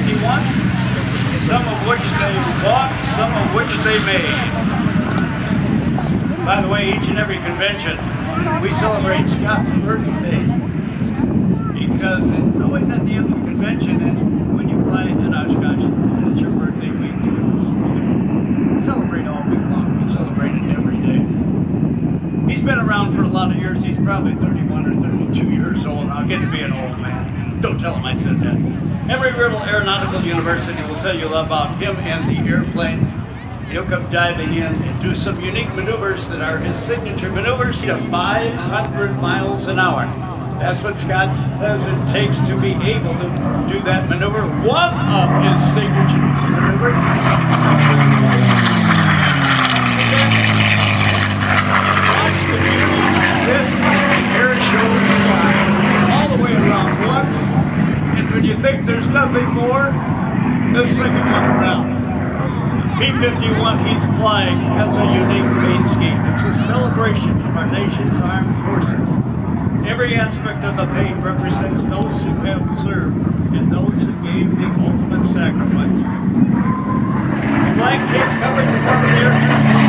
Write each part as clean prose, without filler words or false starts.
P-51s, some of which they bought, some of which they made. By the way, each and every convention, we celebrate Scott's birthday because it's always at the end of the convention, and when you fly in Oshkosh, it's your birthday week. We celebrate all week long. We celebrate it every day. He's been around for a lot of years. He's probably 31 or 32 years old now. Getting to be an old man. Don't tell him I said that. Embry-Riddle Aeronautical University will tell you about him and the airplane. He'll come diving in and do some unique maneuvers that are his signature maneuvers to 500 miles an hour. That's what Scott says it takes to be able to do that maneuver. One of his signature maneuvers. Watch the view. This air show flying all the way around once. And when you think there's nothing more, this thing will come around. P-51 he's flying has a unique paint scheme. It's a celebration of our nation's armed forces. Every aspect of the paint represents those who have served and those who gave the ultimate sacrifice. The flag cape covering the front of the aircraft.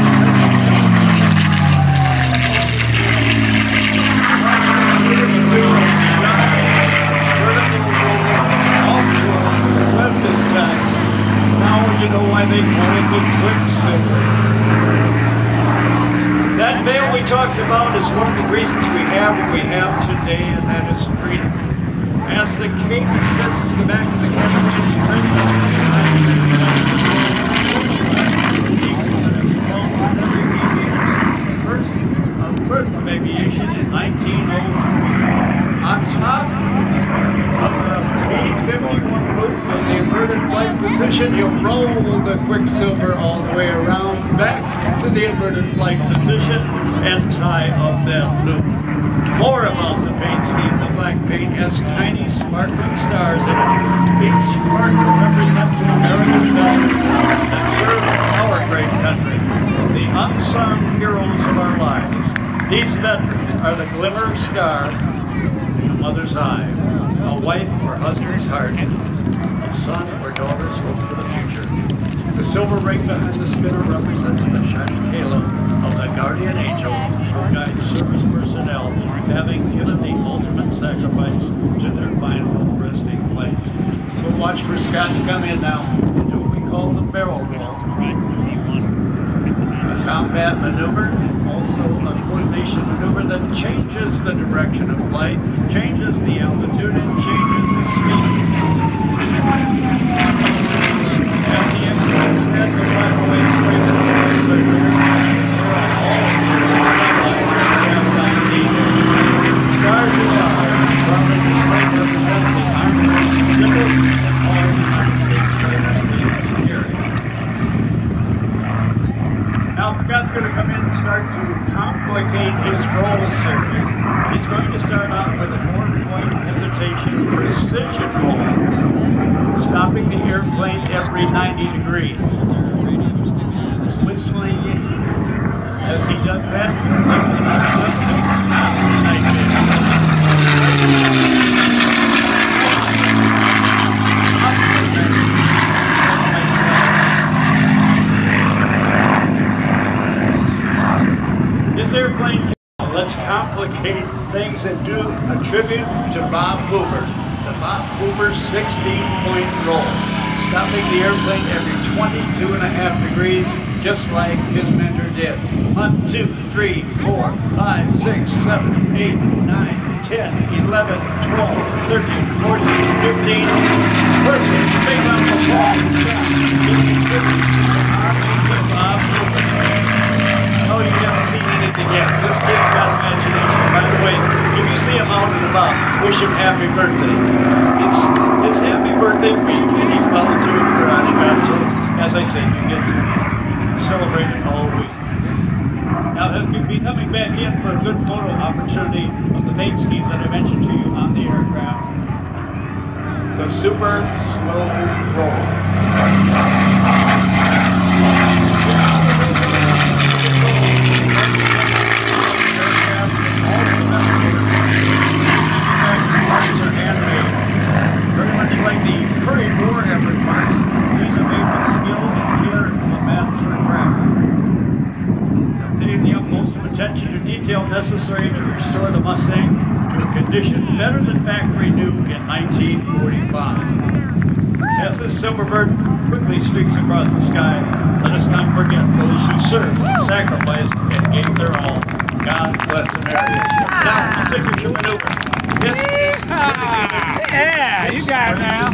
Now you know why they call it the Quicksilver. That veil we talked about is one of the reasons we have what we have today, and that is freedom. As the cape sets to the back of the cabin, the first of aviation in 1903. On top of the P-51 roof in the inverted flight position, you roll the Quicksilver all the way around back to the inverted flight position and tie up that loop. More about the paint scheme. The black paint has tiny sparkling stars in it. Each sparkle represents an American veteran that served our great country, the unsung heroes of our lives. These veterans are the glimmer star in a mother's eye, a wife or husband's heart, a son or daughter's hope for the future. The silver ring behind the spinner represents the shining halo of the guardian angel who guides service personnel having given the ultimate sacrifice to their final resting place. We'll watch for Scott to come in now and do what we call the barrel roll. A combat maneuver, also a coordination maneuver that changes the direction of flight, changes the altitude, and changes the speed. As the engineers head to fly away straight to the flight circle, all of the stars alive, proudly displayed represent the Armed Forces symbol and all United States military security. Now Scott's going to come in and start to complicate his roll series. He's going to start out with a 4-point hesitation precision roll, stopping the airplane every 90 degrees. Whistling as he does that, this airplane, let's complicate things and do a tribute to Bob Hoover. The Bob Hoover 16-point roll, stopping the airplane every 22.5 degrees, just like his mentor did. 1, 2, 3, 4, 5, 6, 7, 8, 9, 10, 11, 12, 13, 14, 15. Perfect. Big round of applause. Bob Hoover. Oh, you haven't seen anything yet. This kid's got imagination. By the way, if you see him out and about, wish him happy birthday. It's happy birthday week, and he's volunteered for Oshkosh. So, as I said, you get to celebrate it all week. Now, he'll be coming back in for a good photo opportunity of the paint scheme that I mentioned to you on the aircraft. The super slow roll. Very much like the Curry War effort with conditions better than factory new in 1945. As this silver bird quickly streaks across the sky, let us not forget those who served and sacrificed and gave their all. God bless America. Now, the signature maneuver. Yeah, you got it now.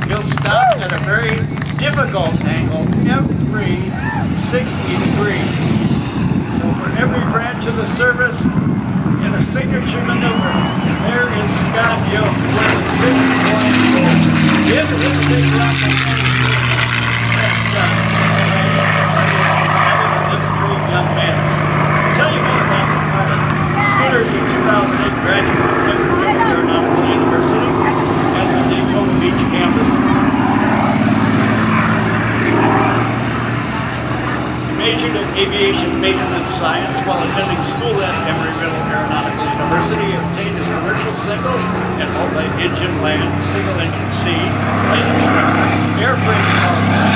He'll stop at a very difficult angle every 60 degrees. So for every branch of the service, in a signature maneuver, there is Scott Young with the 6.4. This is a big rock and this great young man. I'll tell you more about the pilot. Scooter is a 2008 graduate of Aeronautical University at the Daytona Beach campus. Majored in aviation maintenance science while attending school at Embry-Riddle Aeronautical University. Obtained his commercial single and multi-engine land, single-engine C, flight instructor, airframe power plant.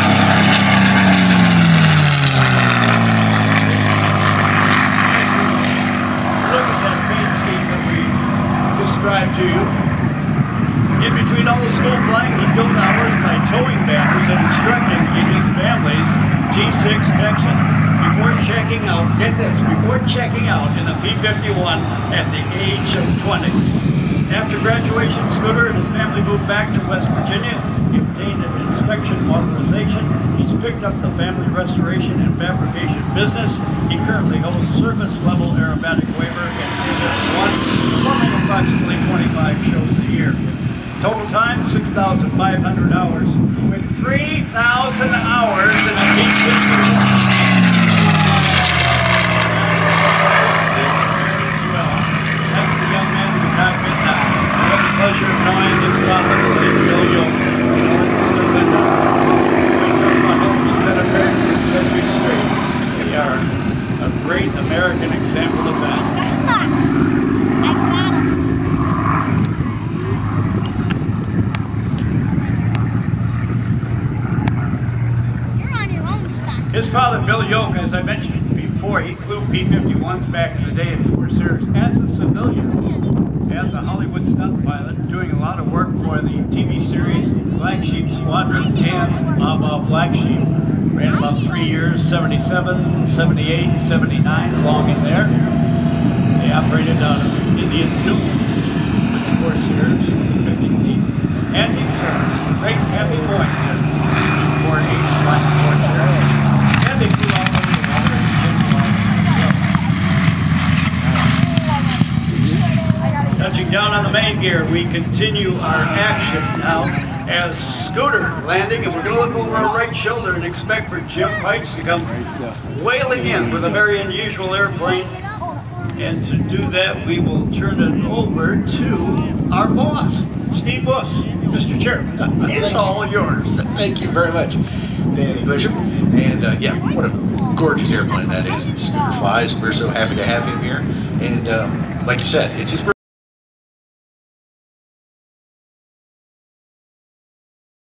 Look at that paint scheme that we described to you. In between all the school flying, he built hours by towing banners and instructing in his family's G6 Texan before checking out, get this, before checking out in the P-51 at the age of 20. After graduation, Scooter and his family moved back to West Virginia. He obtained an inspection authorization. He's picked up the family restoration and fabrication business. He currently holds service level aerobatic waiver and AS1, performing approximately 25 shows a year. Total time, 6,500 hours, with 3,000 hours in a P-51. That's the young man who got me now. I have the pleasure of knowing this topic today, Bill Young. They are a great American example of that. I got him. His father, Bill Yoke, as I mentioned before, he flew P-51s back in the day at Fort Sears as a civilian, as a Hollywood stunt pilot, doing a lot of work for the TV series Black Sheep Squadron and Black Sheep. Ran about 3 years, 77, 78, 79, along in there. They operated out of Indian Newton, Fort Sears, 50 feet. And he served great happy boy for Fort Sears. They flew all over the water and touching down on the main gear, we continue our action now as Scooter landing, and we're going to look over our right shoulder and expect for Jim Pikes to come wailing in with a very unusual airplane. And to do that, we will turn it over to our boss, Steve Buss. Mr. Chairman, it's all yours. Thank you very much, Danny Bishop. And yeah, what a gorgeous airplane that is that Scooter flies. We're so happy to have him here. And like you said, it's his birthday.